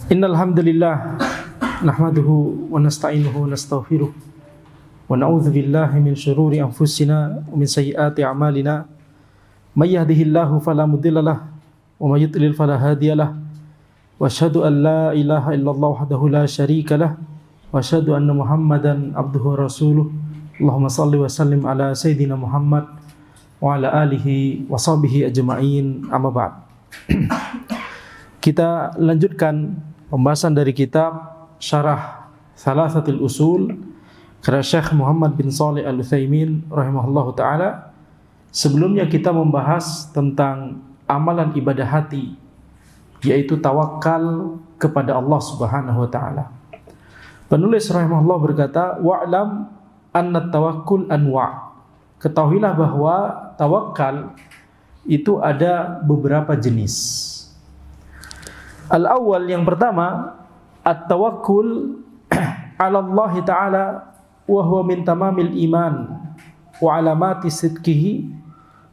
Innal hamdalillah nahmaduhu wa nasta'inuhu wa nastaghfiruh wa na'udzu billahi min shururi anfusina wa min sayyiati a'malina may yahdihillahu fala mudilla lahu wa may yudlil fala hadiyalah wa asyhadu an la ilaha illallah wahdahu la syarika lah wa asyhadu anna Muhammadan abduhu wa rasuluh. Allahumma shalli wa sallim ala sayyidina Muhammad wa ala alihi wa sahbihi ajma'in, amma ba'd. Kita lanjutkan pembahasan dari kitab Syarah Thalathatul Usul karya Syekh Muhammad bin Shalih Al-Utsaimin rahimahullahu taala. Sebelumnya kita membahas tentang amalan ibadah hati, yaitu tawakal kepada Allah Subhanahu wa taala. Penulis rahimahullah berkata, wa'lam anna tawakkul anwa'. Ketahuilah bahwa tawakal itu ada beberapa jenis. Al-awwal, yang pertama, at-tawakkul ala Allah Ta'ala wa huwa min tamamil iman wa alamati sidqihi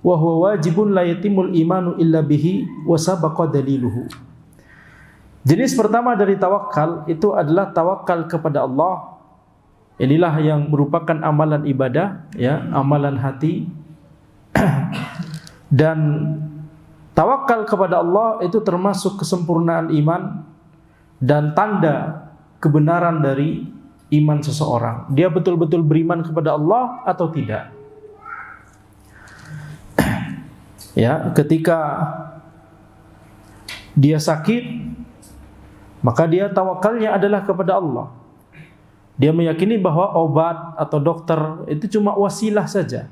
wa huwa wajibun la yatimul imanu illa bihi wa sabaqa daliluhu. Jenis pertama dari tawakal itu adalah tawakal kepada Allah. Inilah yang merupakan amalan ibadah, ya, amalan hati. Dan tawakal kepada Allah itu termasuk kesempurnaan iman dan tanda kebenaran dari iman seseorang. Dia betul-betul beriman kepada Allah atau tidak. Ya, ketika dia sakit, maka dia tawakalnya adalah kepada Allah. Dia meyakini bahwa obat atau dokter itu cuma wasilah saja.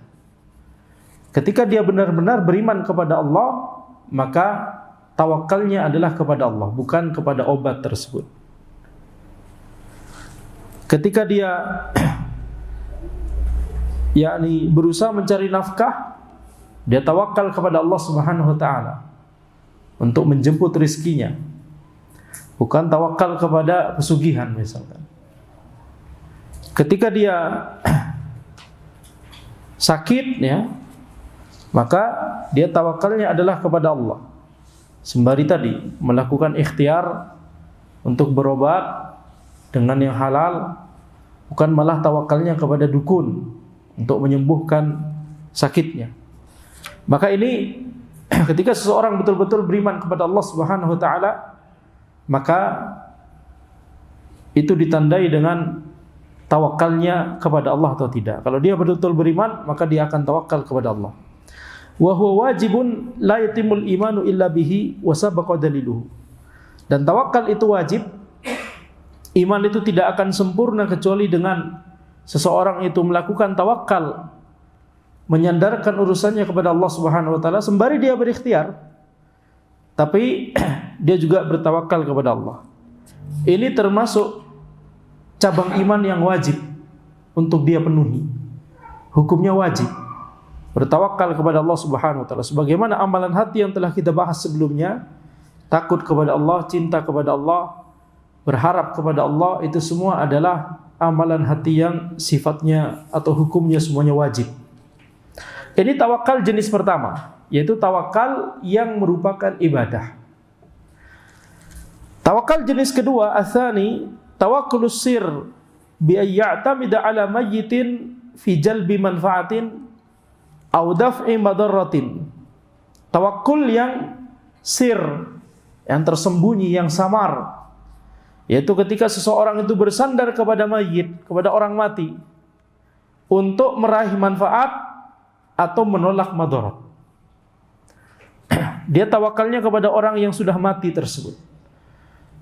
Ketika dia benar-benar beriman kepada Allah, maka tawakalnya adalah kepada Allah, bukan kepada obat tersebut. Ketika dia yakni berusaha mencari nafkah, dia tawakal kepada Allah Subhanahu wa taala untuk menjemput rizkinya, bukan tawakal kepada pesugihan misalkan. Ketika dia sakit, ya, maka dia tawakalnya adalah kepada Allah. Sembari tadi melakukan ikhtiar untuk berobat dengan yang halal, bukan malah tawakalnya kepada dukun untuk menyembuhkan sakitnya. Maka ini ketika seseorang betul-betul beriman kepada Allah Subhanahu wa taala, maka itu ditandai dengan tawakalnya kepada Allah atau tidak. Kalau dia betul-betul beriman, maka dia akan tawakal kepada Allah. Wa huwa wajibun la yatimul imanu illa bihi wa sabaqa daliluhu. Dan tawakal itu wajib. Iman itu tidak akan sempurna kecuali dengan seseorang itu melakukan tawakal, menyandarkan urusannya kepada Allah Subhanahu wa taala sembari dia berikhtiar, tapi dia juga bertawakal kepada Allah. Ini termasuk cabang iman yang wajib untuk dia penuhi. Hukumnya wajib bertawakal kepada Allah Subhanahu wa taala. Sebagaimana amalan hati yang telah kita bahas sebelumnya, takut kepada Allah, cinta kepada Allah, berharap kepada Allah, itu semua adalah amalan hati yang sifatnya atau hukumnya semuanya wajib. Ini tawakal jenis pertama, yaitu tawakal yang merupakan ibadah. Tawakal jenis kedua, atsani, tawakkulus sir bi ayya'tamida ala mayyitin fi jalbi manfaatin au daf'i madarratin. Tawakkul yang sir, yang tersembunyi, yang samar, yaitu ketika seseorang itu bersandar kepada mayit, kepada orang mati, untuk meraih manfaat atau menolak madarat. Dia tawakalnya kepada orang yang sudah mati tersebut.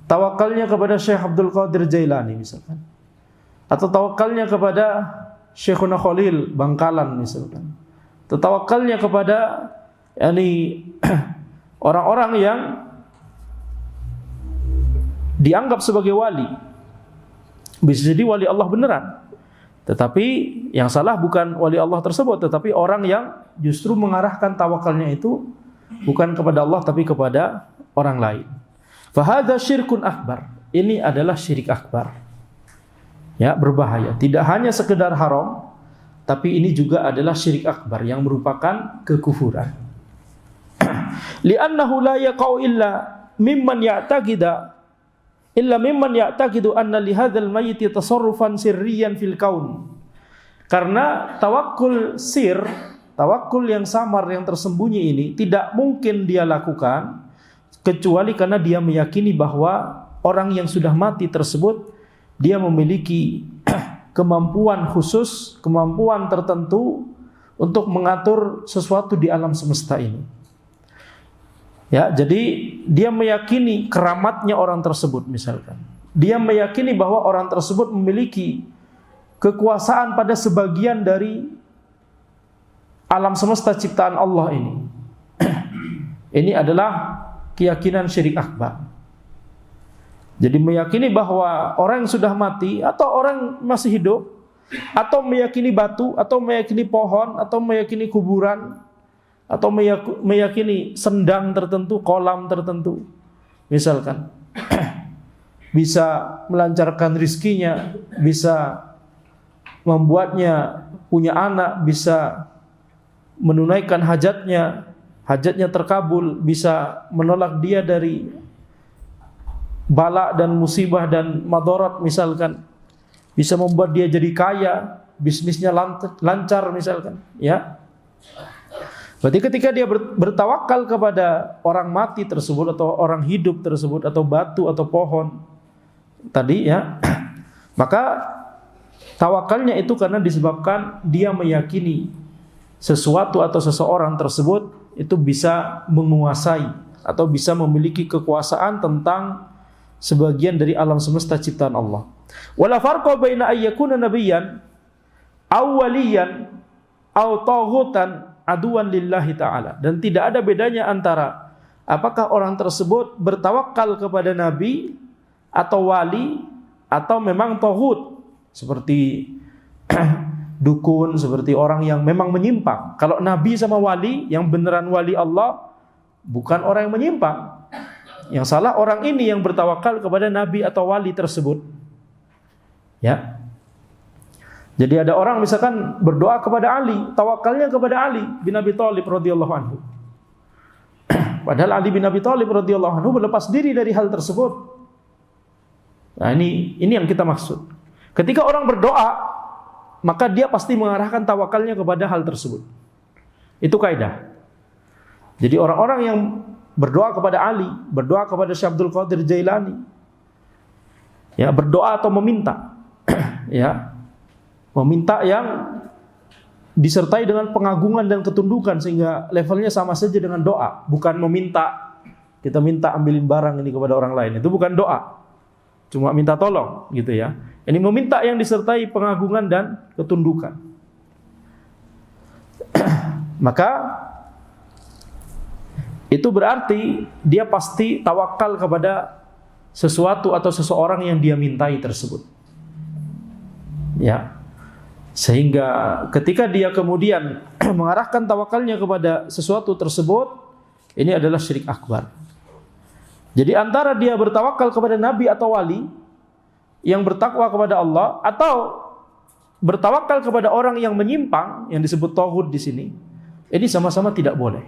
Tawakalnya kepada Syekh Abdul Qadir Jailani misalkan, atau tawakalnya kepada Syekhuna Khalil Bangkalan misalkan, atau tawakalnya kepada orang-orang yang dianggap sebagai wali. Bisa jadi wali Allah beneran, tetapi yang salah bukan wali Allah tersebut, tetapi orang yang justru mengarahkan tawakalnya itu bukan kepada Allah tapi kepada orang lain. Fahadha syirkun akbar. Ini adalah syirik akbar. Ya, berbahaya. Tidak hanya sekedar haram, tapi ini juga adalah syirik akbar yang merupakan kekufuran. Li'annahu la yaqau illa mimman ya'taqida illa mimman ya'taqidu anna li hadzal mayyiti tasarrufan sirriyan fil kaun. Karena tawakkul sir, tawakkul yang samar, yang tersembunyi ini tidak mungkin dia lakukan kecuali karena dia meyakini bahwa orang yang sudah mati tersebut dia memiliki kemampuan khusus, kemampuan tertentu untuk mengatur sesuatu di alam semesta ini. Ya, jadi dia meyakini keramatnya orang tersebut misalkan. Dia meyakini bahwa orang tersebut memiliki kekuasaan pada sebagian dari alam semesta ciptaan Allah ini. Ini adalah keyakinan syirik akbar. Jadi meyakini bahwa orang yang sudah mati atau orang masih hidup, atau meyakini batu, atau meyakini pohon, atau meyakini kuburan, atau meyakini sendang tertentu, kolam tertentu, misalkan bisa melancarkan rizkinya, bisa membuatnya punya anak, bisa menunaikan hajatnya, hajatnya terkabul, bisa menolak dia dari bala dan musibah dan madarat misalkan, bisa membuat dia jadi kaya, bisnisnya lancar misalkan, ya. Berarti ketika dia bertawakal kepada orang mati tersebut atau orang hidup tersebut atau batu atau pohon tadi, ya, maka tawakalnya itu karena disebabkan dia meyakini sesuatu atau seseorang tersebut itu bisa menguasai atau bisa memiliki kekuasaan tentang sebagian dari alam semesta ciptaan Allah. Wala farqa baina ayyakuna nabiyyan aw waliyan aw taghutan aduan lillahi ta'ala. Dan tidak ada bedanya antara apakah orang tersebut bertawakal kepada nabi atau wali atau memang taghut, seperti dukun, seperti orang yang memang menyimpang. Kalau nabi sama wali yang beneran wali Allah, bukan orang yang menyimpang. Yang salah orang ini yang bertawakal kepada nabi atau wali tersebut. Ya. Jadi ada orang misalkan berdoa kepada Ali, tawakalnya kepada Ali bin Abi Thalib radhiyallahu anhu. Padahal Ali bin Abi Thalib radhiyallahu anhu berlepas diri dari hal tersebut. Nah, ini yang kita maksud. Ketika orang berdoa, maka dia pasti mengarahkan tawakalnya kepada hal tersebut. Itu kaidah. Jadi orang-orang yang berdoa kepada Ali, berdoa kepada Syekh Abdul Qadir Jailani, ya, berdoa atau meminta, ya, meminta yang disertai dengan pengagungan dan ketundukan sehingga levelnya sama saja dengan doa, bukan meminta kita minta ambilin barang ini kepada orang lain, itu bukan doa, cuma minta tolong gitu ya. Ini meminta yang disertai pengagungan dan ketundukan. Maka itu berarti dia pasti tawakal kepada sesuatu atau seseorang yang dia mintai tersebut. Ya. Sehingga ketika dia kemudian mengarahkan tawakalnya kepada sesuatu tersebut, ini adalah syirik akbar. Jadi antara dia bertawakal kepada nabi atau wali yang bertakwa kepada Allah, atau bertawakal kepada orang yang menyimpang yang disebut taghut di sini, ini sama-sama tidak boleh.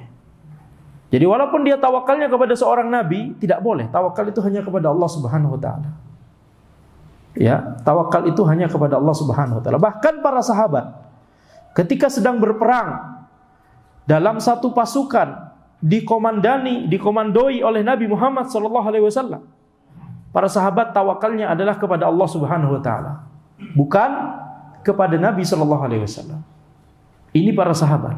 Jadi walaupun dia tawakalnya kepada seorang nabi, tidak boleh. Tawakal itu hanya kepada Allah Subhanahu wa taala. Ya, tawakal itu hanya kepada Allah Subhanahu wa taala. Bahkan para sahabat ketika sedang berperang dalam satu pasukan dikomandoi oleh Nabi Muhammad sallallahu alaihi wasallam, para sahabat tawakalnya adalah kepada Allah Subhanahu wa taala, bukan kepada Nabi sallallahu alaihi wasallam. Ini para sahabat.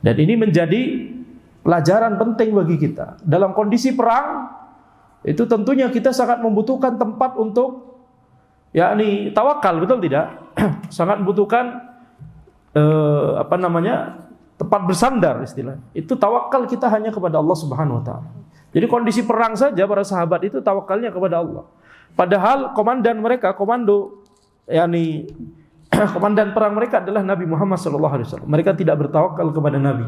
Dan ini menjadi pelajaran penting bagi kita. Dalam kondisi perang itu tentunya kita sangat membutuhkan tempat untuk yakni tawakal, betul tidak? Sangat membutuhkan tempat bersandar istilahnya. Itu tawakal kita hanya kepada Allah Subhanahu wa taala. Jadi kondisi perang saja para sahabat itu tawakalnya kepada Allah. Padahal komandan mereka, komandan perang mereka adalah Nabi Muhammad sallallahu alaihi wasallam. Mereka tidak bertawakal kepada Nabi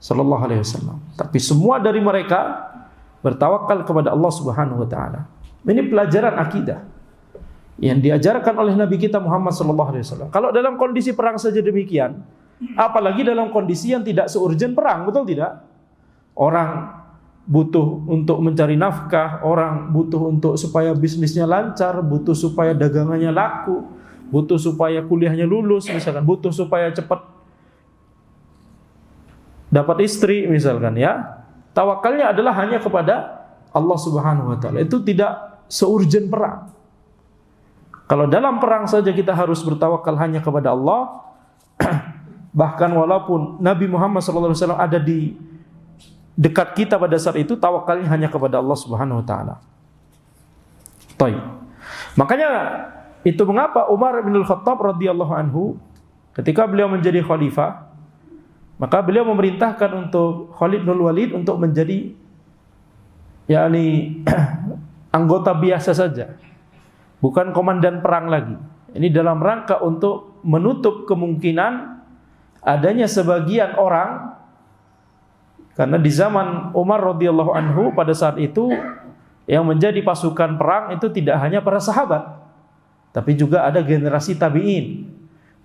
sallallahu alaihi wasallam. Tapi semua dari mereka bertawakal kepada Allah Subhanahu wa taala. Ini pelajaran akidah yang diajarkan oleh Nabi kita Muhammad sallallahu alaihi wasallam. Kalau dalam kondisi perang saja demikian, apalagi dalam kondisi yang tidak seurgen perang, betul tidak? Orang butuh untuk mencari nafkah, orang butuh untuk supaya bisnisnya lancar, butuh supaya dagangannya laku, butuh supaya kuliahnya lulus misalkan, butuh supaya cepat dapat istri misalkan ya. Tawakalnya adalah hanya kepada Allah Subhanahu wa taala. Itu tidak seurgen perang. Kalau dalam perang saja kita harus bertawakal hanya kepada Allah, bahkan walaupun Nabi Muhammad SAW ada di dekat kita pada saat itu, tawakalnya hanya kepada Allah Subhanahu wa taala. Baik. Makanya itu mengapa Umar bin Al-Khattab radhiyallahu anhu ketika beliau menjadi khalifah, maka beliau memerintahkan untuk Khalid bin Walid untuk menjadi anggota biasa saja, bukan komandan perang lagi. Ini dalam rangka untuk menutup kemungkinan adanya sebagian orang, karena di zaman Umar radhiyallahu anhu pada saat itu yang menjadi pasukan perang itu tidak hanya para sahabat, tapi juga ada generasi tabi'in,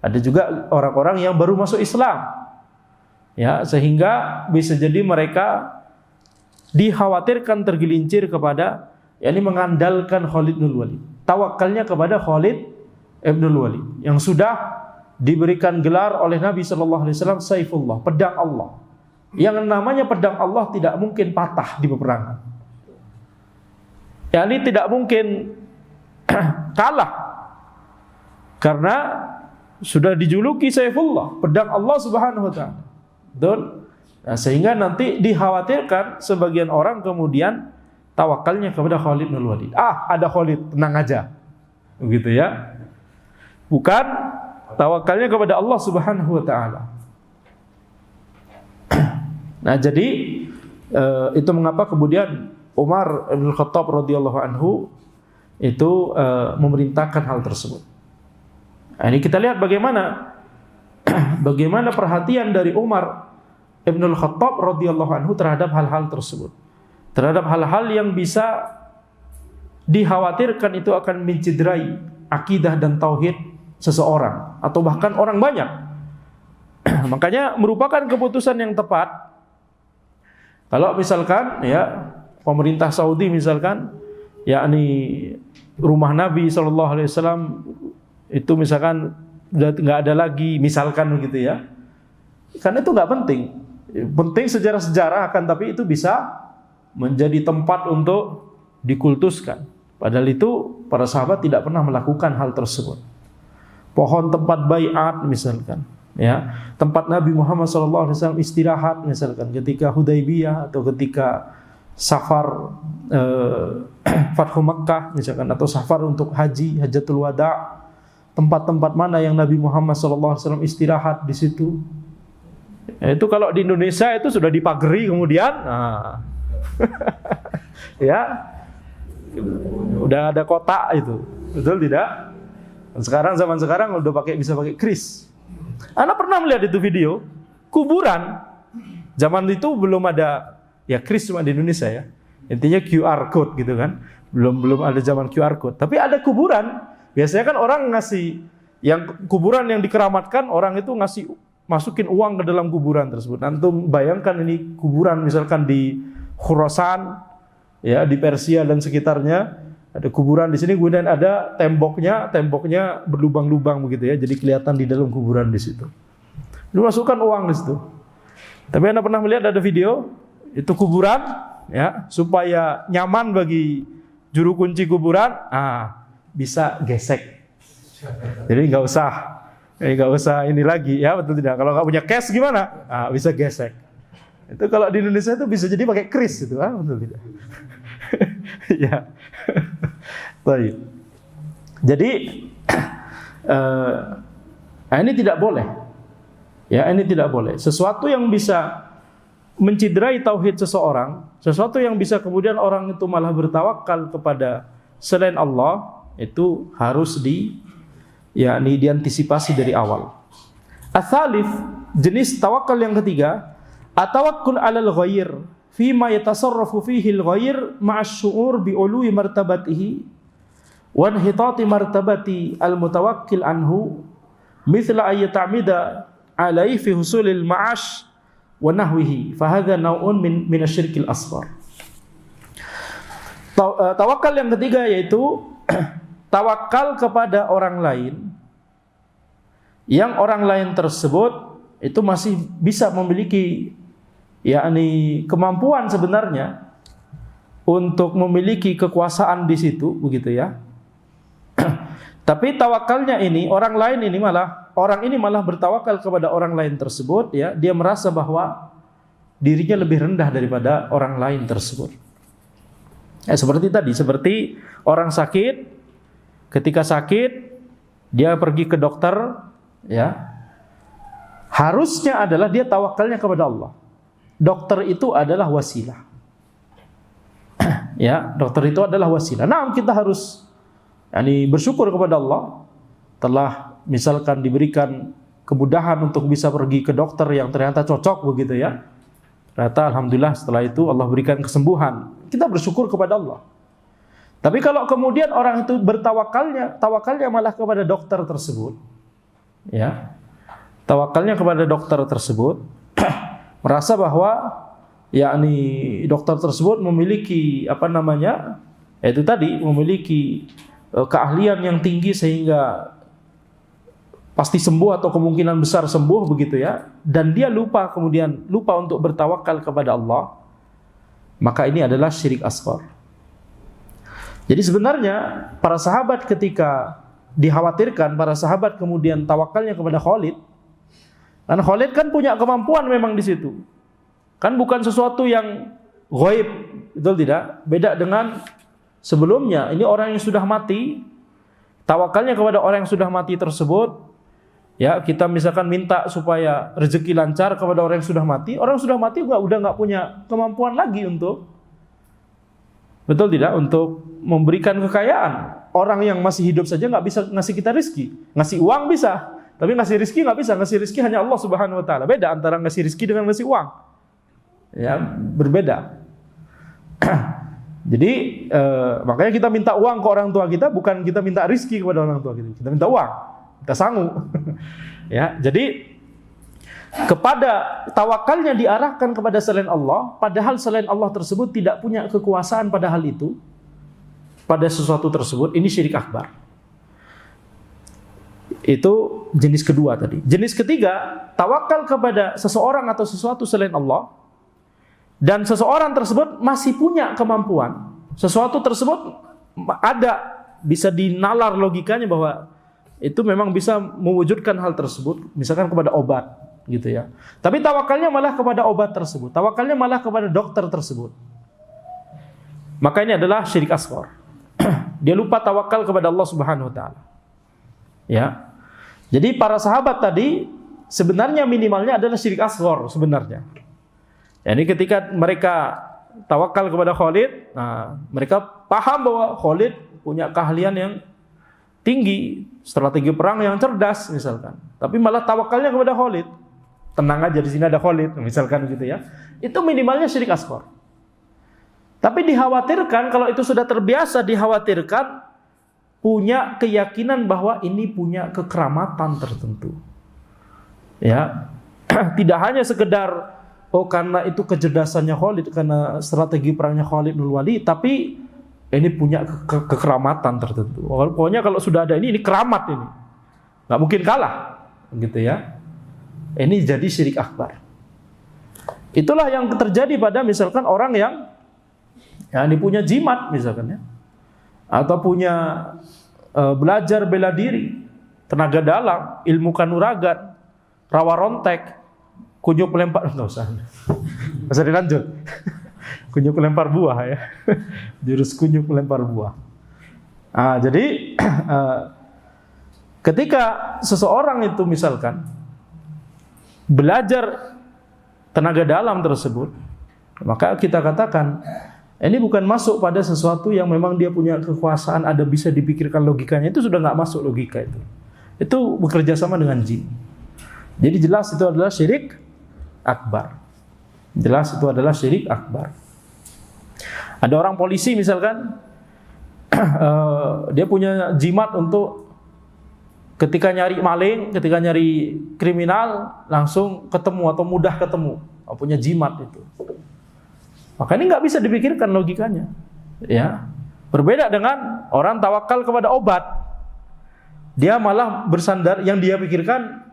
ada juga orang-orang yang baru masuk Islam, ya, sehingga bisa jadi mereka dikhawatirkan tergelincir kepada, yakni mengandalkan Khalid bin Walid. Tawakalnya kepada Khalid bin Walid yang sudah diberikan gelar oleh Nabi sallallahu alaihi wasallam Saifullah, pedang Allah. Yang namanya pedang Allah tidak mungkin patah di peperangan. Yakni tidak mungkin kalah, karena sudah dijuluki Saifullah, pedang Allah Subhanahu wa taala. Nah, sehingga nanti dikhawatirkan sebagian orang kemudian tawakalnya kepada Khalid bin Walid. Ada Khalid, tenang aja. Begitu ya. Bukan tawakalnya kepada Allah Subhanahu wa taala. Nah, jadi itu mengapa kemudian Umar bin Khattab radhiyallahu anhu itu memerintahkan hal tersebut. Nah, ini kita lihat bagaimana perhatian dari Umar Ibnul Khattab radhiyallahu anhu terhadap hal-hal tersebut, terhadap hal-hal yang bisa dikhawatirkan itu akan mencederai akidah dan tauhid seseorang atau bahkan orang banyak. Makanya merupakan keputusan yang tepat kalau misalkan ya pemerintah Saudi misalkan, yakni rumah Nabi SAW itu misalkan nggak ada lagi misalkan begitu ya, karena itu nggak penting. Penting sejarah-sejarah akan, tapi itu bisa menjadi tempat untuk dikultuskan. Padahal itu para sahabat tidak pernah melakukan hal tersebut. Pohon tempat baiat misalkan, ya, tempat Nabi Muhammad SAW istirahat misalkan ketika Hudaybiyah atau ketika safar Fathu Makkah misalkan, atau safar untuk haji, hajatul wada', tempat-tempat mana yang Nabi Muhammad SAW istirahat di situ. Itu kalau di Indonesia itu sudah dipagari kemudian, ya, udah ada kotak itu, betul tidak? Sekarang zaman sekarang udah bisa pakai kris. Anda pernah melihat itu video kuburan? Zaman itu belum ada ya kris, cuma di Indonesia ya. Intinya QR code gitu kan. Belum ada zaman QR code. Tapi ada kuburan. Biasanya kan orang ngasih yang kuburan yang dikeramatkan, orang itu masukin uang ke dalam kuburan tersebut. Antum bayangkan ini kuburan misalkan di Khurasan, ya, di Persia dan sekitarnya, ada kuburan di sini, kemudian ada temboknya berlubang-lubang begitu ya, jadi kelihatan di dalam kuburan di situ. Dimasukkan uang di situ. Tapi Anda pernah melihat ada video itu kuburan, ya, supaya nyaman bagi juru kunci kuburan, bisa gesek. Jadi nggak usah ini lagi, ya, betul tidak? Kalau nggak punya cash gimana? Bisa gesek. Itu kalau di Indonesia itu bisa jadi pakai kris itu, betul tidak? Ya. Baik. Jadi ini tidak boleh. Ya, ini tidak boleh. Sesuatu yang bisa menciderai tauhid seseorang, sesuatu yang bisa kemudian orang itu malah bertawakal kepada selain Allah, itu harus diantisipasi dari awal. Ats-tsalits, jenis tawakal yang ketiga, at-tawakkul 'alal ghair fima yatasarrafu fihi al-ghair ma'asy-syu'ur bi'ului martabatihi wa inhitati martabati al-mutawakkil anhu, mithla ay ta'mida 'alaihi fi husulil ma'ash wa nahwihi, fa hadha naw'un min asy-syirkil asghar. Tawakal yang ketiga yaitu tawakal kepada orang lain, yang orang lain tersebut itu masih bisa memiliki kemampuan sebenarnya untuk memiliki kekuasaan di situ, begitu ya. Tapi tawakalnya ini, orang ini malah bertawakal kepada orang lain tersebut, ya. Dia merasa bahwa dirinya lebih rendah daripada orang lain tersebut. Seperti orang sakit, ketika sakit dia pergi ke dokter, ya. Harusnya adalah dia tawakalnya kepada Allah. Dokter itu adalah wasilah. Ya, dokter itu adalah wasilah. Nah, kita harus bersyukur kepada Allah telah misalkan diberikan kemudahan untuk bisa pergi ke dokter yang ternyata cocok, begitu ya. Ternyata alhamdulillah setelah itu Allah berikan kesembuhan. Kita bersyukur kepada Allah. Tapi kalau kemudian orang itu tawakalnya malah kepada dokter tersebut, ya. Tawakalnya kepada dokter tersebut, merasa bahwa dokter tersebut memiliki memiliki keahlian yang tinggi sehingga pasti sembuh atau kemungkinan besar sembuh, begitu ya. Dan dia lupa untuk bertawakal kepada Allah, maka ini adalah syirik asghar. Jadi sebenarnya para sahabat ketika dikhawatirkan, para sahabat kemudian tawakalnya kepada Khalid. Dan Khalid kan punya kemampuan memang di situ. Kan bukan sesuatu yang ghaib, betul tidak? Beda dengan sebelumnya. Ini orang yang sudah mati, tawakalnya kepada orang yang sudah mati tersebut. Ya, kita misalkan minta supaya rezeki lancar kepada orang yang sudah mati. Orang yang sudah mati udah nggak punya kemampuan lagi untuk, betul tidak? Untuk memberikan kekayaan. Orang yang masih hidup saja nggak bisa ngasih kita rezeki. Ngasih uang bisa, tapi ngasih rezeki nggak bisa. Ngasih rezeki hanya Allah Subhanahu Wa Taala. Beda antara ngasih rezeki dengan ngasih uang. Ya, berbeda. Jadi makanya kita minta uang ke orang tua kita, bukan kita minta rezeki kepada orang tua kita. Kita minta uang, kita sangu. Ya, jadi kepada tawakalnya diarahkan kepada selain Allah, padahal selain Allah tersebut tidak punya kekuasaan pada hal itu, pada sesuatu tersebut. Ini syirik akbar. Itu jenis kedua tadi. Jenis ketiga, tawakal kepada seseorang atau sesuatu selain Allah, dan seseorang tersebut masih punya kemampuan. Sesuatu tersebut bisa dinalar logikanya bahwa itu memang bisa mewujudkan hal tersebut, misalkan kepada obat, gitu ya. Tapi tawakalnya malah kepada obat tersebut, tawakalnya malah kepada dokter tersebut. Maka ini adalah syirik asghar. Dia lupa tawakal kepada Allah Subhanahu Wa Taala. Ya. Jadi para sahabat tadi sebenarnya minimalnya adalah syirik asghar sebenarnya. Jadi ketika mereka tawakal kepada Khalid, mereka paham bahwa Khalid punya keahlian yang tinggi, strategi perang yang cerdas misalkan. Tapi malah tawakalnya kepada Khalid. Tenang aja, di sini ada Khalid misalkan gitu ya. Itu minimalnya syirik asghar. Tapi dikhawatirkan kalau itu sudah terbiasa, dikhawatirkan punya keyakinan bahwa ini punya kekeramatan tertentu. Ya. Tidak hanya sekedar karena itu kecerdasannya Khalid, karena strategi perangnya Khalid bin Walid, tapi ini punya kekeramatan tertentu. Pokoknya kalau sudah ada ini keramat ini. Nggak mungkin kalah. Gitu ya. Ini jadi syirik akbar. Itulah yang terjadi pada misalkan orang yang punya jimat misalkan ya. Atau punya belajar bela diri, tenaga dalam, ilmu kanuragan, rawa rontek, kunyuk lempar, enggak usah dilanjut. Kunyuk lempar buah ya. Jurus kunyuk lempar buah. Jadi ketika seseorang itu misalkan belajar tenaga dalam tersebut, maka kita katakan ini bukan masuk pada sesuatu yang memang dia punya kekuasaan, ada bisa dipikirkan logikanya. Itu sudah nggak masuk logika itu. Itu bekerja sama dengan jin. Jadi jelas itu adalah syirik akbar. Jelas itu adalah syirik akbar. Ada orang polisi misalkan, dia punya jimat untuk ketika nyari maling, ketika nyari kriminal langsung ketemu atau mudah ketemu. Punya jimat itu. Maka ini nggak bisa dipikirkan logikanya. Ya. Berbeda dengan orang tawakal kepada obat. Dia malah bersandar, yang dia pikirkan,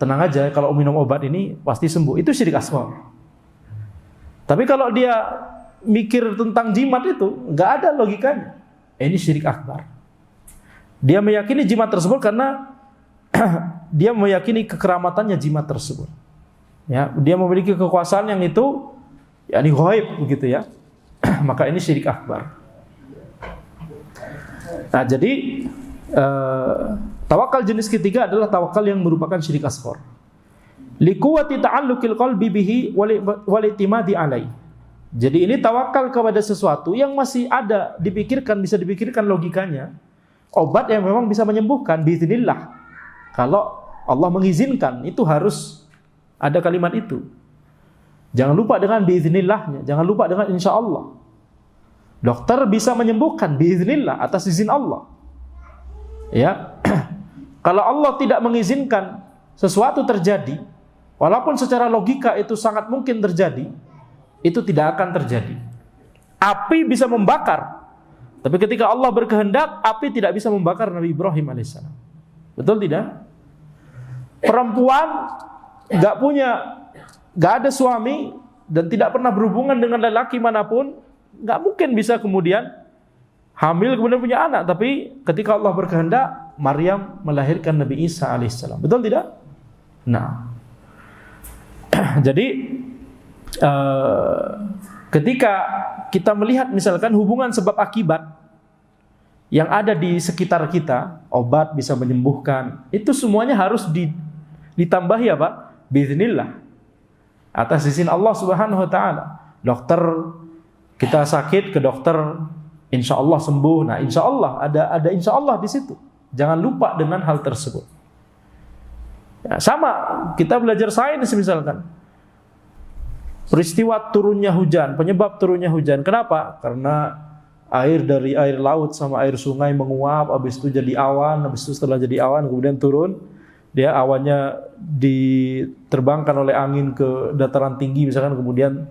tenang aja kalau minum obat ini pasti sembuh. Itu syirik asghar. Tapi kalau dia mikir tentang jimat itu, nggak ada logikanya. Ini syirik akbar. Dia meyakini jimat tersebut karena dia meyakini kekeramatannya jimat tersebut. Ya, dia memiliki kekuasaan yang itu, yakni ghaib begitu ya. Maka ini syirik akbar. Nah, jadi tawakal jenis ketiga adalah tawakal yang merupakan syirik asghar. Liquwati ta'alluqil qalbi bihi wal i'timadi alai. Jadi ini tawakal kepada sesuatu yang masih ada dipikirkan, bisa dipikirkan logikanya. Obat yang memang bisa menyembuhkan biiznillah. Kalau Allah mengizinkan, itu harus ada kalimat itu. Jangan lupa dengan biiznillahnya, jangan lupa dengan insyaallah. Dokter bisa menyembuhkan biiznillah atas izin Allah. Ya. Kalau Allah tidak mengizinkan sesuatu terjadi, walaupun secara logika itu sangat mungkin terjadi, itu tidak akan terjadi. Api bisa membakar, tapi ketika Allah berkehendak, api tidak bisa membakar Nabi Ibrahim alaihissalam. Betul tidak? Perempuan nggak ada suami dan tidak pernah berhubungan dengan lelaki manapun, nggak mungkin bisa kemudian hamil kemudian punya anak. Tapi ketika Allah berkehendak, Maryam melahirkan Nabi Isa alaihissalam. Betul tidak? Nah, jadi ketika kita melihat misalkan hubungan sebab akibat yang ada di sekitar kita, obat bisa menyembuhkan, itu semuanya harus ditambahi apa? Biiznillah, atas izin Allah Subhanahu wa taala. Dokter, kita sakit ke dokter, insya Allah sembuh. Nah, insya Allah ada insya Allah di situ. Jangan lupa dengan hal tersebut. Ya, sama kita belajar sains misalkan. Peristiwa turunnya hujan, penyebab turunnya hujan. Kenapa? Karena air dari air laut sama air sungai menguap, habis itu jadi awan, habis itu setelah jadi awan kemudian turun. Dia awannya diterbangkan oleh angin ke dataran tinggi misalkan, kemudian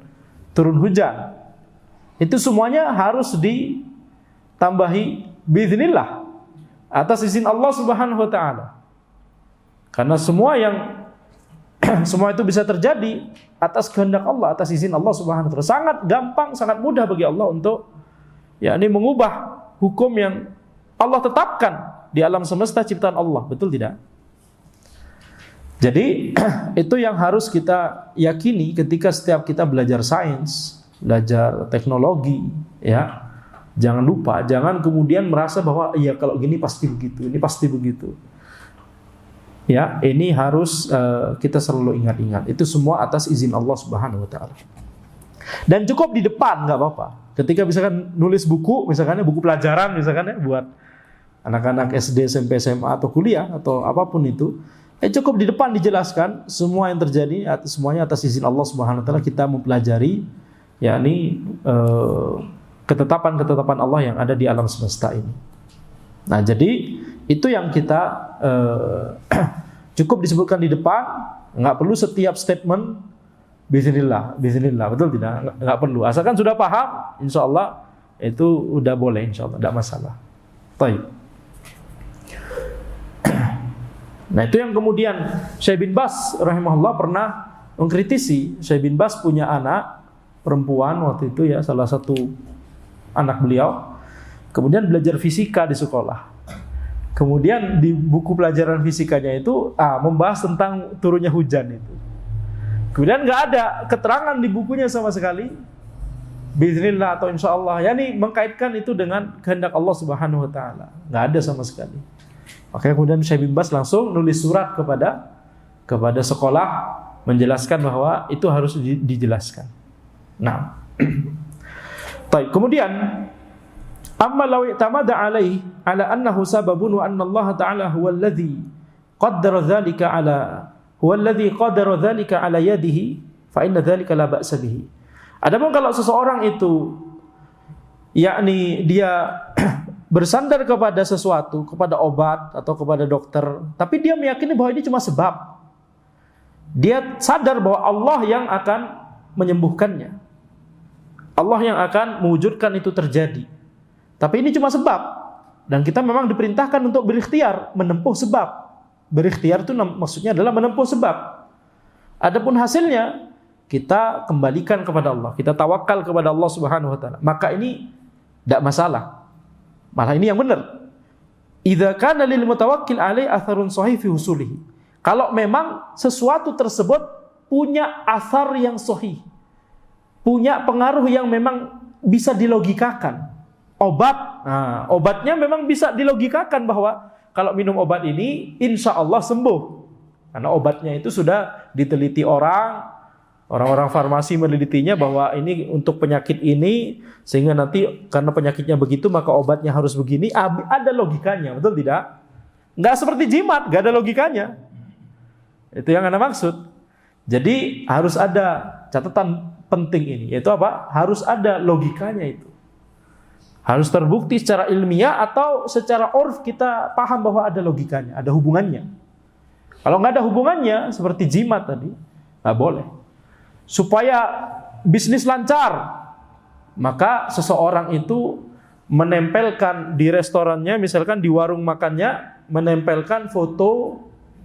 turun hujan. Itu semuanya harus ditambahi biiznillah atas izin Allah Subhanahu wa taala. Karena semua itu bisa terjadi atas kehendak Allah, atas izin Allah Subhanahu wa taala. Sangat gampang, sangat mudah bagi Allah untuk yakni mengubah hukum yang Allah tetapkan di alam semesta ciptaan Allah. Betul tidak? Jadi itu yang harus kita yakini ketika setiap kita belajar sains, belajar teknologi, ya. Jangan lupa, jangan kemudian merasa bahwa ya kalau gini pasti begitu, ini pasti begitu. Ya, ini harus kita selalu ingat-ingat. Itu semua atas izin Allah Subhanahu wa taala. Dan cukup di depan, nggak apa-apa. Ketika misalkan nulis buku, misalkan buku pelajaran misalkan ya buat anak-anak SD, SMP, SMA atau kuliah atau apapun itu, cukup di depan dijelaskan semua yang terjadi, semuanya atas izin Allah Subhanahu wa taala. Kita mempelajari yakni ketetapan-ketetapan Allah yang ada di alam semesta ini. Nah, jadi itu yang kita cukup disebutkan di depan, nggak perlu setiap statement bismillah, betul tidak? Nggak perlu. Asalkan sudah paham, insya Allah itu udah boleh, insya Allah, tidak masalah. Baik. Nah, itu yang kemudian Syekh bin Baz rahimahullah pernah mengkritisi. Syekh bin Baz punya anak perempuan waktu itu ya, salah satu anak beliau, kemudian belajar fisika di sekolah. Kemudian di buku pelajaran fisikanya itu membahas tentang turunnya hujan itu. Kemudian nggak ada keterangan di bukunya sama sekali bismillah atau insya Allah, yakni mengkaitkan itu dengan kehendak Allah Subhanahu wa taala. Nggak ada sama sekali. Makanya kemudian Syekh bin Baz langsung nulis surat kepada sekolah menjelaskan bahwa itu harus dijelaskan. Nah, baik. Kemudian amma law i'tamada alaihi ala annahu sababun wa anna Allah ta'ala huwa alladhi qaddara dhalika ala yadihi fa inna dhalika la ba'sa bihi. Adapun kalau seseorang itu yakni dia bersandar kepada sesuatu, kepada obat atau kepada dokter, tapi dia meyakini bahwa ini cuma sebab. Dia sadar bahwa Allah yang akan menyembuhkannya. Allah yang akan mewujudkan itu terjadi. Tapi ini cuma sebab. Dan kita memang diperintahkan untuk berikhtiar, menempuh sebab. Berikhtiar itu maksudnya adalah menempuh sebab. Adapun hasilnya, kita kembalikan kepada Allah. Kita tawakal kepada Allah Subhanahu wa taala. Maka ini tidak masalah. Malah ini yang benar. Idza kana lil mutawakkil alai atharun sahih fi husulihi. Kalau memang sesuatu tersebut punya asar yang sahih. Punya pengaruh yang memang bisa dilogikakan. Obatnya memang bisa dilogikakan bahwa kalau minum obat ini insya Allah sembuh. Karena obatnya itu sudah diteliti orang-orang farmasi menelitinya bahwa ini untuk penyakit ini, sehingga nanti karena penyakitnya begitu maka obatnya harus begini. Ada logikanya, betul tidak? Nggak seperti jimat, nggak ada logikanya. Itu yang Anda maksud. Jadi harus ada catatan penting ini, yaitu apa? Harus ada logikanya itu. Harus terbukti secara ilmiah atau secara urf kita paham bahwa ada logikanya, ada hubungannya. Kalau nggak ada hubungannya, seperti jimat tadi, nggak boleh. Supaya bisnis lancar, maka seseorang itu menempelkan di restorannya, misalkan di warung makannya, menempelkan foto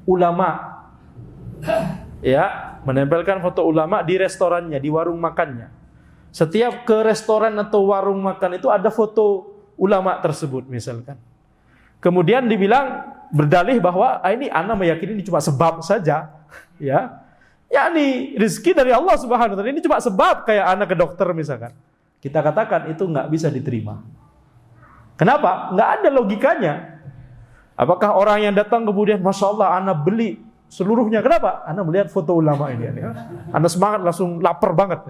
ulama. Ya, menempelkan foto ulama di restorannya, di warung makannya. Setiap ke restoran atau warung makan itu ada foto ulama tersebut misalkan. Kemudian dibilang berdalih bahwa ini ana meyakini ini cuma sebab saja, ya. Ini rezeki dari Allah Subhanahu wa taala. Ini cuma sebab kayak ana ke dokter misalkan. Kita katakan itu nggak bisa diterima. Kenapa? Nggak ada logikanya. Apakah orang yang datang kemudian Masya Allah ana beli seluruhnya, kenapa? Anda melihat foto ulama ini, Anda semangat, langsung lapar banget,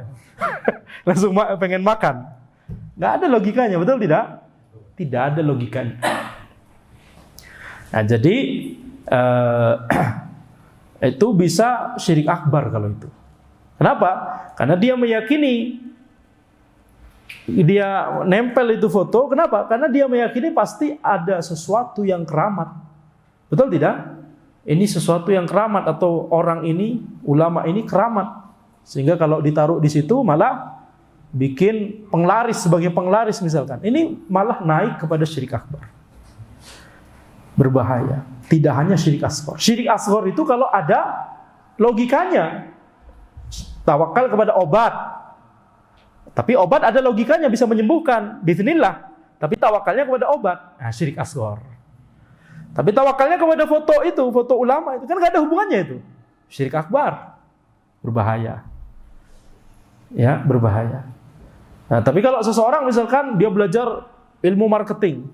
langsung pengen makan. Nggak ada logikanya, betul tidak? Tidak ada logikanya. Nah, jadi itu bisa syirik akbar kalau itu. Kenapa? Karena dia meyakini, dia nempel itu foto. Kenapa? Karena dia meyakini pasti ada sesuatu yang keramat. Betul tidak? Ini sesuatu yang keramat, atau orang ini, ulama ini keramat. Sehingga kalau ditaruh di situ malah bikin penglaris, sebagai penglaris misalkan. Ini malah naik kepada syirik akbar. Berbahaya. Tidak hanya syirik asghar. Syirik asghar itu kalau ada logikanya. Tawakal kepada obat. Tapi obat ada logikanya, bisa menyembuhkan. Bismillah. Tapi tawakalnya kepada obat. Nah, syirik asghar. Tapi tawakalnya kepada foto itu, foto ulama itu kan nggak ada hubungannya itu. Syirik akbar, berbahaya. Ya, berbahaya. Nah, tapi kalau seseorang misalkan dia belajar ilmu marketing,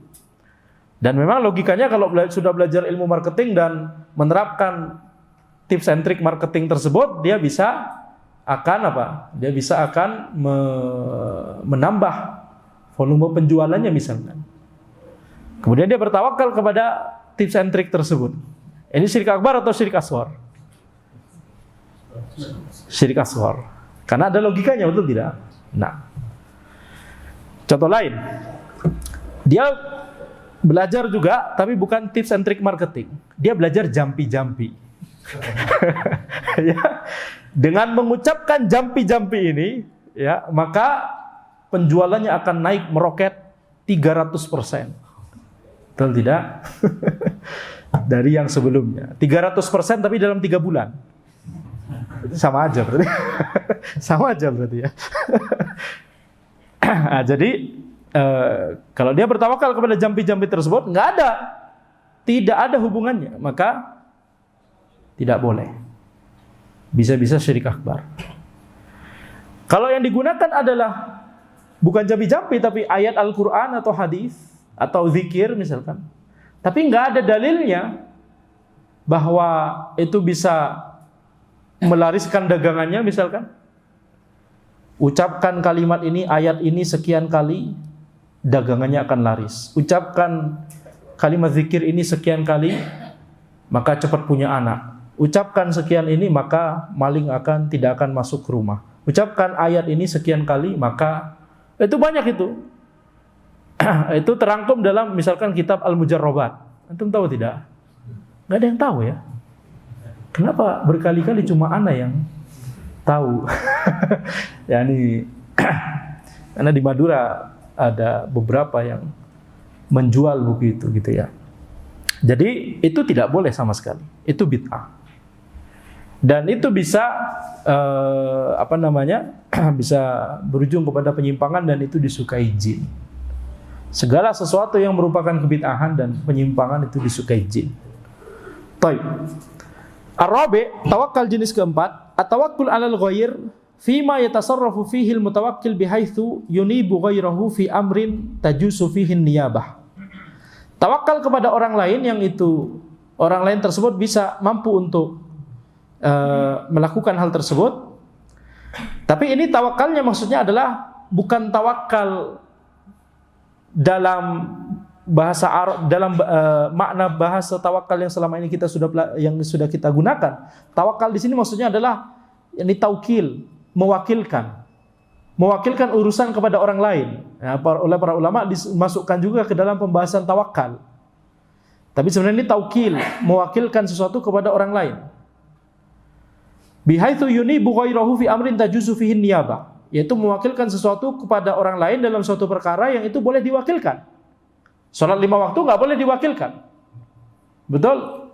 dan memang logikanya kalau sudah belajar ilmu marketing dan menerapkan tips and trick marketing tersebut, dia bisa akan apa? Dia bisa akan menambah volume penjualannya misalkan. Kemudian dia bertawakal kepada tips and trick tersebut. Ini syirik akbar atau syirik asghar? Syirik asghar. Karena ada logikanya, betul tidak? Nah, contoh lain. Dia belajar juga, tapi bukan tips and trick marketing. Dia belajar jampi-jampi. Ya, dengan mengucapkan jampi-jampi ini, ya, maka penjualannya akan naik meroket 300%. Betul tidak? Dari yang sebelumnya 300% tapi dalam 3 bulan. Sama aja berarti. Sama aja berarti ya. Nah, jadi kalau dia bertawakal kepada jampi-jampi tersebut, tidak ada hubungannya, maka tidak boleh. Bisa-bisa syirik akbar. Kalau yang digunakan adalah bukan jampi-jampi tapi ayat Al-Quran atau hadis atau zikir misalkan, tapi nggak ada dalilnya bahwa itu bisa melariskan dagangannya misalkan. Ucapkan kalimat ini, ayat ini sekian kali, dagangannya akan laris. Ucapkan kalimat zikir ini sekian kali, maka cepat punya anak. Ucapkan sekian ini, maka maling tidak akan masuk ke rumah. Ucapkan ayat ini sekian kali, maka itu banyak itu. Itu terangkum dalam misalkan kitab Al-Mujarrabat. Antum tahu tidak? Nggak ada yang tahu ya. Kenapa berkali-kali cuma ana yang tahu? Ya ini karena di Madura ada beberapa yang menjual buku itu gitu ya. Jadi itu tidak boleh sama sekali. Itu bid'ah. Dan itu bisa bisa berujung kepada penyimpangan dan itu disukai jin. Segala sesuatu yang merupakan kebid'ahan dan penyimpangan itu disukai jin. Baik. Ar-rabi', tawakkal jenis keempat, at-tawakkul 'alal ghair fima yatasarrafu fihi al-mutawakkil bihaitsu yunibu ghairahu fi amrin tajusu fihi niyabah. Tawakal kepada orang lain yang itu orang lain tersebut bisa mampu untuk melakukan hal tersebut. Tapi ini tawakalnya maksudnya adalah bukan tawakal dalam bahasa Arab, dalam makna bahasa tawakal yang selama ini sudah kita gunakan. Tawakal di sini maksudnya adalah ini taukil, mewakilkan urusan kepada orang lain. Ya, oleh para ulama dimasukkan juga ke dalam pembahasan tawakal. Tapi sebenarnya ini taukil, mewakilkan sesuatu kepada orang lain. Bihaitsu yunibu ghairahu fi amrin tajuzu fihi niyabah, yaitu mewakilkan sesuatu kepada orang lain dalam suatu perkara yang itu boleh diwakilkan. Salat 5 waktu nggak boleh diwakilkan. Betul?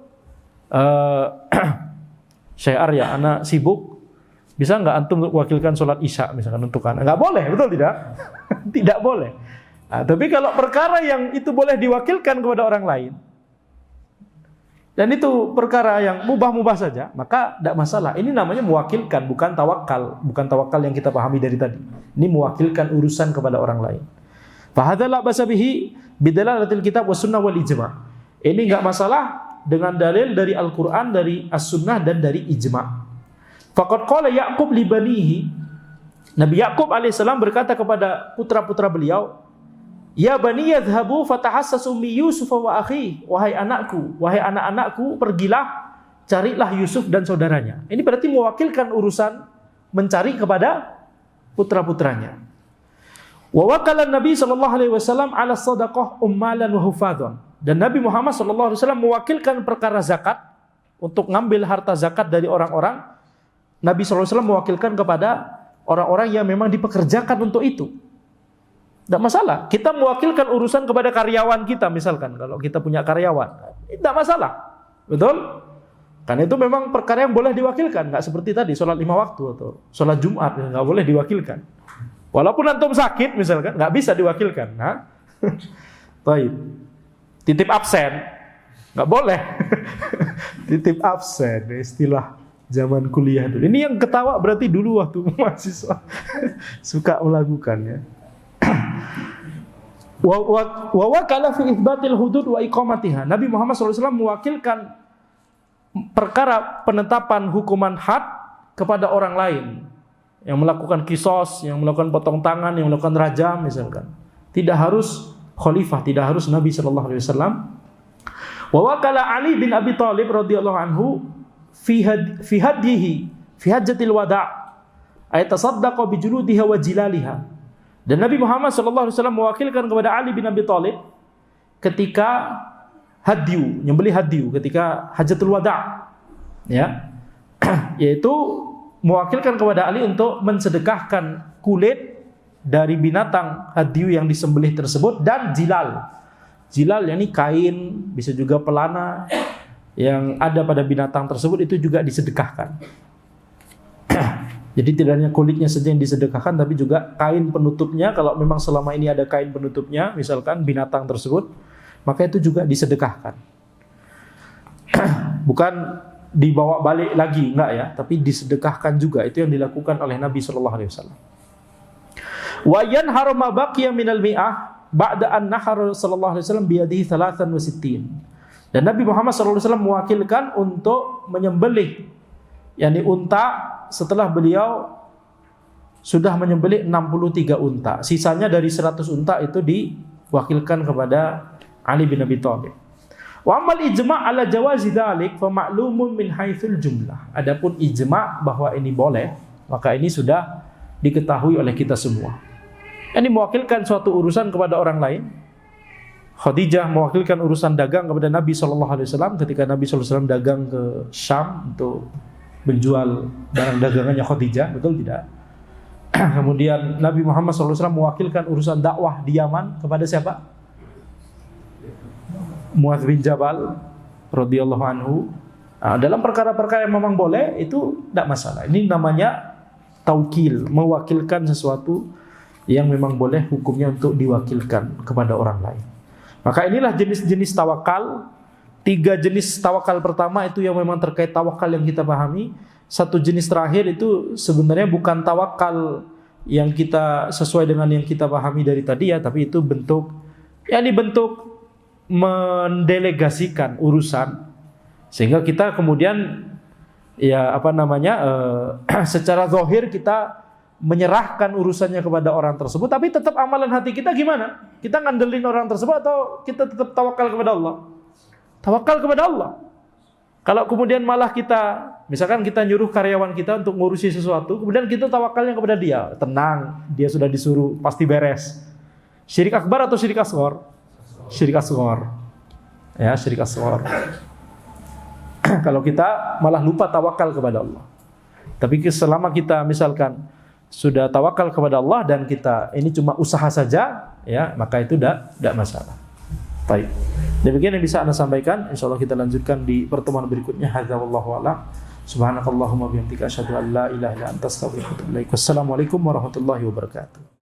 Syekh Arya, anak sibuk, bisa nggak antum wakilkan sholat isya misalkan untuk anak? Nggak boleh, betul tidak? Tidak boleh. Nah, tapi kalau perkara yang itu boleh diwakilkan kepada orang lain, dan itu perkara yang mubah-mubah saja, maka tidak masalah. Ini namanya mewakilkan, bukan tawakal. Bukan tawakal yang kita pahami dari tadi. Ini mewakilkan urusan kepada orang lain. Fahadza la ba'sa bihi bidalalatil kitab was sunnah wal ijma'. Ini enggak masalah dengan dalil dari Al-Qur'an, dari As-Sunnah dan dari ijma'. Faqad qala Ya'qub li banihi. Nabi Ya'qub alaihissalam berkata kepada putra-putra beliau, "Ya bani yadhhabu fatahassasu mi Yusuf wa akhi." Wahai anakku, wahai anak-anakku, pergilah carilah Yusuf dan saudaranya. Ini berarti mewakilkan urusan mencari kepada putra-putranya. Wa wakala Nabi sallallahu alaihi wasallam ala shadaqah ummalan wa hufadhan. Dan Nabi Muhammad sallallahu alaihi wasallam mewakilkan perkara zakat untuk ngambil harta zakat dari orang-orang. Nabi sallallahu alaihi wasallam mewakilkan kepada orang-orang yang memang dipekerjakan untuk itu. Tidak masalah. Kita mewakilkan urusan kepada karyawan kita misalkan. Kalau kita punya karyawan, tidak masalah. Betul? Karena itu memang perkara yang boleh diwakilkan. Nggak seperti tadi, sholat 5 waktu atau sholat Jumat. Nggak boleh diwakilkan. Walaupun antum sakit misalkan, nggak bisa diwakilkan. Nah, baik. Titip absen. Nggak boleh. Titip absen. Istilah zaman kuliah dulu. Ini yang ketawa berarti dulu waktu mahasiswa. Suka melakukannya. Wa wakala fi itsbatil hudud wa iqamatiha. Nabi Muhammad SAW mewakilkan perkara penetapan hukuman had kepada orang lain yang melakukan kisos, yang melakukan potong tangan, yang melakukan rajam misalkan. Tidak harus khalifah, tidak harus Nabi sallallahu alaihi wasallam. Wa wakala Ali bin Abi Thalib radhiyallahu anhu fi hadyihi fi hajjatil wada' ay tasaddaqa bi juludiha wa jilaliha. Dan Nabi Muhammad SAW mewakilkan kepada Ali bin Abi Thalib ketika nyembelih hadyu, ketika hajatul wada', ya, yaitu mewakilkan kepada Ali untuk mensedekahkan kulit dari binatang hadyu yang disembelih tersebut dan jilal. Jilal yakni kain, bisa juga pelana yang ada pada binatang tersebut itu juga disedekahkan. Jadi tidak hanya kulitnya saja yang disedekahkan, tapi juga kain penutupnya. Kalau memang selama ini ada kain penutupnya, misalkan binatang tersebut, maka itu juga disedekahkan. Bukan dibawa balik lagi, enggak ya, tapi disedekahkan juga. Itu yang dilakukan oleh Nabi sallallahu alaihi wasallam. Wa yanharu ma baqiya minal mi'ah ba'da an nahara sallallahu alaihi wasallam bi yadihi 63. Dan Nabi Muhammad sallallahu alaihi wasallam mewakilkan untuk menyembelih yakni unta setelah beliau sudah menyembelih 63 unta. Sisanya dari 100 unta itu diwakilkan kepada Ali bin Abi Thalib. Wa amal ijma' ala jawazi dzalik fa ma'lumun min haitsul jumlah. Adapun ijma' bahwa ini boleh, maka ini sudah diketahui oleh kita semua. Ini mewakilkan suatu urusan kepada orang lain. Khadijah mewakilkan urusan dagang kepada Nabi SAW ketika Nabi SAW dagang ke Syam untuk menjual barang dagangannya Khadijah, betul tidak? Kemudian Nabi Muhammad SAW mewakilkan urusan dakwah di Yaman kepada siapa? Muadz bin Jabal radhiyallahu anhu. Dalam perkara-perkara yang memang boleh itu tidak masalah. Ini namanya taukil, mewakilkan sesuatu yang memang boleh hukumnya untuk diwakilkan kepada orang lain. Maka inilah jenis-jenis tawakal. 3 jenis tawakal pertama itu yang memang terkait tawakal yang kita pahami. 1 jenis terakhir itu sebenarnya bukan tawakal yang kita sesuai dengan yang kita pahami dari tadi ya, tapi itu bentuk mendelegasikan urusan. Sehingga kita kemudian secara zahir kita menyerahkan urusannya kepada orang tersebut, tapi tetap amalan hati kita gimana? Kita ngandelin orang tersebut atau kita tetap tawakal kepada Allah? Tawakal kepada Allah. Kalau kemudian malah kita, misalkan kita nyuruh karyawan kita untuk ngurusi sesuatu, kemudian kita tawakalnya kepada dia, tenang, dia sudah disuruh, pasti beres. Syirik akbar atau syirik asghar? Syirik asghar. Ya, syirik asghar. Kalau kita malah lupa tawakal kepada Allah. Tapi selama kita misalkan sudah tawakal kepada Allah dan kita ini cuma usaha saja, ya, maka itu tidak masalah. Baik. Demikian yang bisa Anda sampaikan. Insyaallah kita lanjutkan di pertemuan berikutnya. Hadza wallahu a'lam. Subhanakallahumma bihamdika asyhadu an la ilaha illa anta astaghfiruka wa atubu ilaik. Wassalamualaikum warahmatullahi wabarakatuh.